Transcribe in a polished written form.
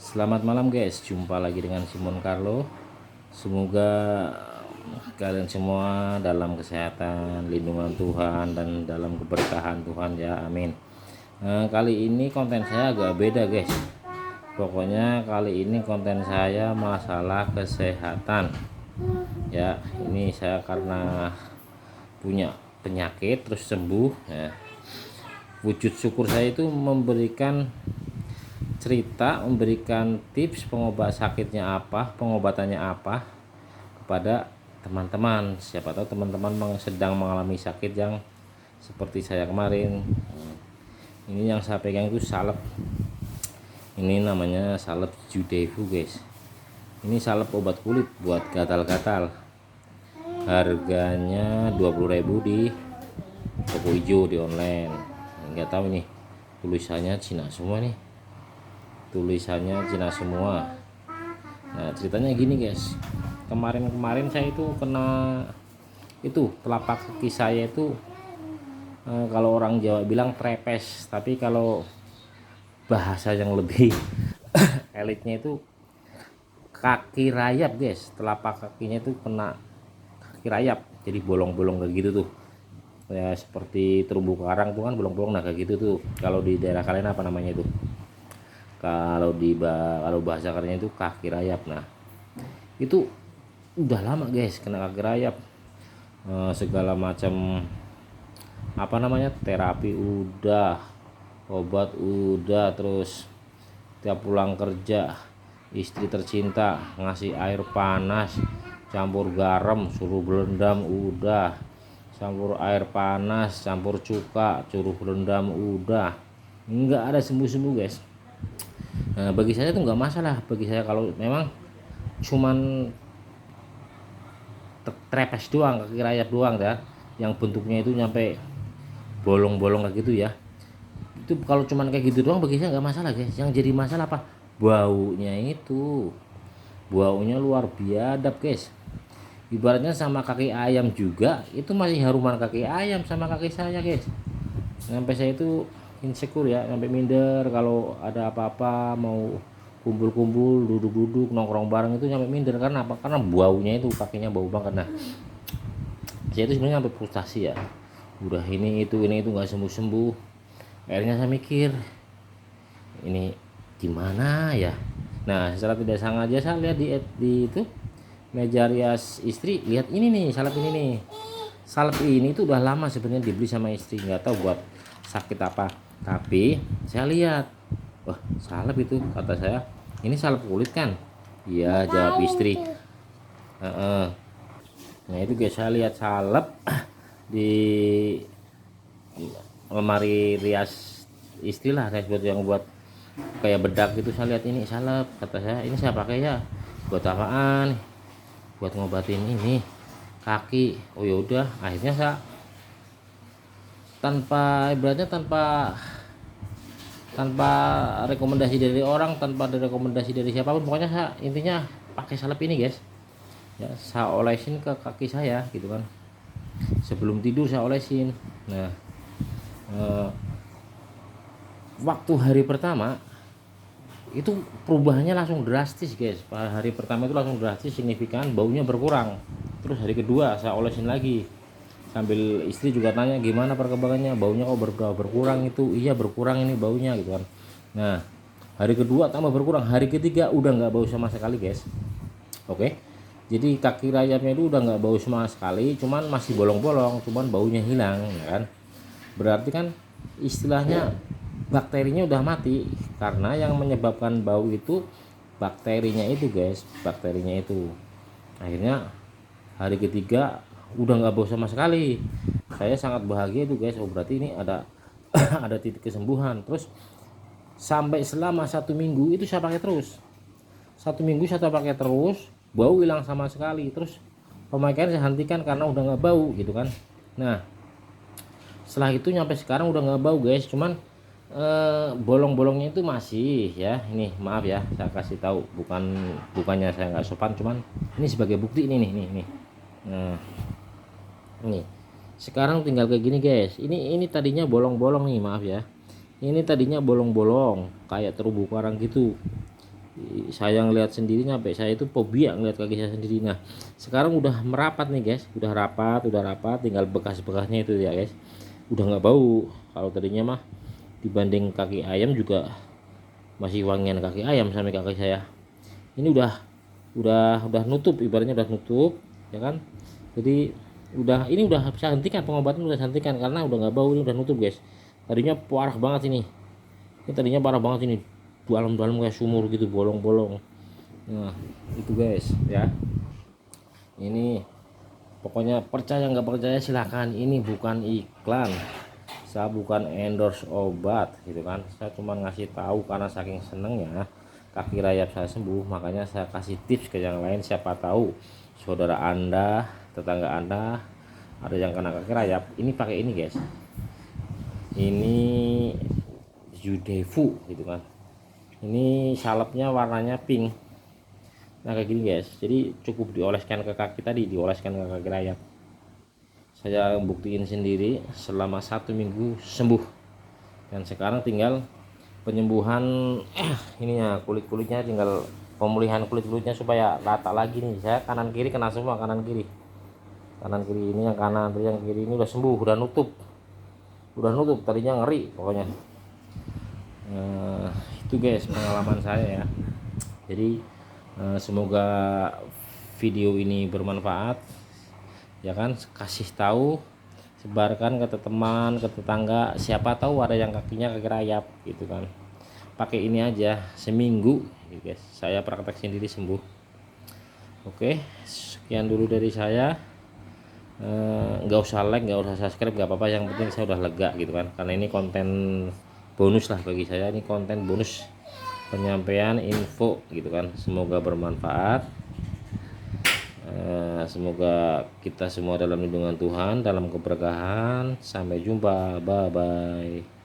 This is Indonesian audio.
Selamat malam guys, jumpa lagi dengan Simon Carlo. Semoga kalian semua dalam kesehatan, lindungan Tuhan, dan dalam keberkahan Tuhan ya, amin. Kali ini konten saya agak beda guys. Pokoknya kali ini konten saya masalah kesehatan ya. Ini saya karena punya penyakit terus sembuh ya. Wujud syukur saya itu memberikan cerita, memberikan tips pengobatannya apa kepada teman-teman. Siapa tahu teman-teman sedang mengalami sakit yang seperti saya kemarin. Ini yang saya pegang itu salep. Ini namanya salep Judefu guys. Ini salep obat kulit buat gatal-gatal. Harganya 20.000 di toko hijau di online. Nggak tahu nih, tulisannya Cina semua nih. Nah ceritanya gini guys, kemarin saya itu kena itu telapak kaki saya itu kalau orang Jawa bilang trepes, tapi kalau bahasa yang lebih elitnya itu kaki rayap guys. Telapak kakinya itu kena kaki rayap, jadi bolong-bolong kayak gitu tuh ya, seperti terumbu karang tuh kan bolong-bolong. Nah kayak gitu tuh, kalau di daerah kalian apa namanya itu? Kalau bahasa kerennya itu kaki rayap. Nah itu udah lama guys kena kaki rayap. Segala macam apa namanya, terapi udah, obat udah, terus tiap pulang kerja istri tercinta ngasih air panas campur garam suruh berendam udah, campur air panas campur cuka suruh berendam udah, nggak ada sembuh-sembuh guys. Nah, bagi saya itu nggak masalah. Bagi saya kalau memang cuman trepes doang, kaki rayap doang ya, yang bentuknya itu nyampe bolong-bolong kayak gitu ya, itu kalau cuman kayak gitu doang bagi saya nggak masalah guys. Yang jadi masalah apa? Baunya luar biadab guys. Ibaratnya sama kaki ayam juga, itu masih haruman kaki ayam sama kaki saya guys. Sampai saya itu insecure ya, sampai minder kalau ada apa-apa, mau kumpul-kumpul duduk-duduk nongkrong bareng itu sampai minder. Karena apa? Karena baunya itu, kakinya bau banget. Nah saya itu sebenarnya sampai frustasi ya, udah ini itu nggak sembuh-sembuh. Akhirnya saya mikir, ini gimana ya. Nah secara tidak sengaja saya lihat di itu meja rias istri, lihat ini nih salep ini nih. Salep ini tuh udah lama sebenarnya dibeli sama istri, nggak tahu buat sakit apa. Tapi saya lihat, wah salep itu, kata saya, ini salep kulit kan? Iya jawab istri. Nah itu guys, saya lihat salep di lemari rias istri lah, rias buat yang buat kayak bedak gitu. Saya lihat ini salep, kata saya, ini saya pakai ya buat apaan? Buat ngobatin ini kaki. Oh ya udah, akhirnya saya tanpa rekomendasi dari orang, tanpa ada rekomendasi dari siapapun, pokoknya saya intinya pakai salep ini guys ya. Saya olesin ke kaki saya gitu kan, sebelum tidur saya olesin. Nah waktu hari pertama itu perubahannya langsung drastis guys. Hari pertama itu langsung drastis, signifikan, baunya berkurang. Terus hari kedua saya olesin lagi, sambil istri juga tanya gimana perkembangannya, baunya kok berkurang. Itu iya berkurang ini baunya gitu kan. Nah hari kedua tambah berkurang, hari ketiga udah nggak bau sama sekali guys. Oke, jadi kaki rayapnya itu udah nggak bau sama sekali, cuman masih bolong-bolong, cuman baunya hilang ya kan. Berarti kan istilahnya bakterinya udah mati, karena yang menyebabkan bau itu bakterinya itu guys, bakterinya itu. Akhirnya hari ketiga udah nggak bau sama sekali. Saya sangat bahagia itu guys. Oh berarti ini ada ada titik kesembuhan. Terus sampai selama 1 minggu itu saya pakai terus. 1 minggu saya pakai terus, bau hilang sama sekali. Terus pemakaian saya hentikan karena udah nggak bau gitu kan. Nah setelah itu nyampe sekarang udah nggak bau guys, cuman bolong-bolongnya itu masih ya. Ini maaf ya, saya kasih tahu, bukannya saya nggak sopan, cuman ini sebagai bukti ini nih. Nah ini sekarang tinggal kayak gini guys. Ini tadinya bolong-bolong nih, maaf ya. Ini tadinya bolong-bolong kayak terumbu karang gitu. Saya ngeliat sendiri sampai saya itu fobia ngeliat kaki saya sendiri. Nah sekarang udah merapat nih guys, udah rapat, tinggal bekas-bekasnya itu ya guys, udah nggak bau. Kalau tadinya mah dibanding kaki ayam juga masih wangian kaki ayam sampai kaki saya. Ini udah nutup, ibaratnya udah nutup ya kan. Jadi ini udah bisa hentikan, pengobatan udah hentikan karena udah nggak bau. Ini udah nutup guys. Tadinya parah banget ini tadinya parah banget ini, dalam-dalam kayak sumur gitu, bolong-bolong. Nah itu guys ya. Ini pokoknya percaya nggak percaya silahkan, ini bukan iklan, saya bukan endorse obat gitu kan. Saya cuma ngasih tahu karena saking senengnya kaki rayap saya sembuh, makanya saya kasih tips ke yang lain. Siapa tahu saudara anda, tetangga anda ada yang kena kaki rayap. Ini pakai ini guys, ini Yudefu gitu kan. Ini salepnya warnanya pink. Nah kayak gini guys, jadi cukup dioleskan ke kaki, tadi dioleskan ke kaki rayap. Saya buktiin sendiri selama 1 minggu sembuh. Dan sekarang tinggal penyembuhan ininya, kulit-kulitnya tinggal pemulihan kulit-kulitnya supaya rata lagi nih. Saya kanan kiri kena semua, kanan kiri ini yang kanan, yang kiri ini udah sembuh, udah nutup tadinya ngeri pokoknya. Itu guys pengalaman saya ya. Jadi semoga video ini bermanfaat ya kan. Kasih tahu, sebarkan ke teman, ke tetangga, siapa tahu ada yang kakinya kaki rayap gitu kan. Pakai ini aja seminggu gitu guys, saya praktek sendiri sembuh. Oke, sekian dulu dari saya. Nggak usah like, nggak usah subscribe, nggak apa-apa, yang penting saya udah lega gitu kan, karena ini konten bonus lah bagi saya. Ini konten bonus penyampaian info gitu kan. Semoga bermanfaat. Semoga kita semua dalam lindungan Tuhan, dalam keberkahan. Sampai jumpa, bye bye.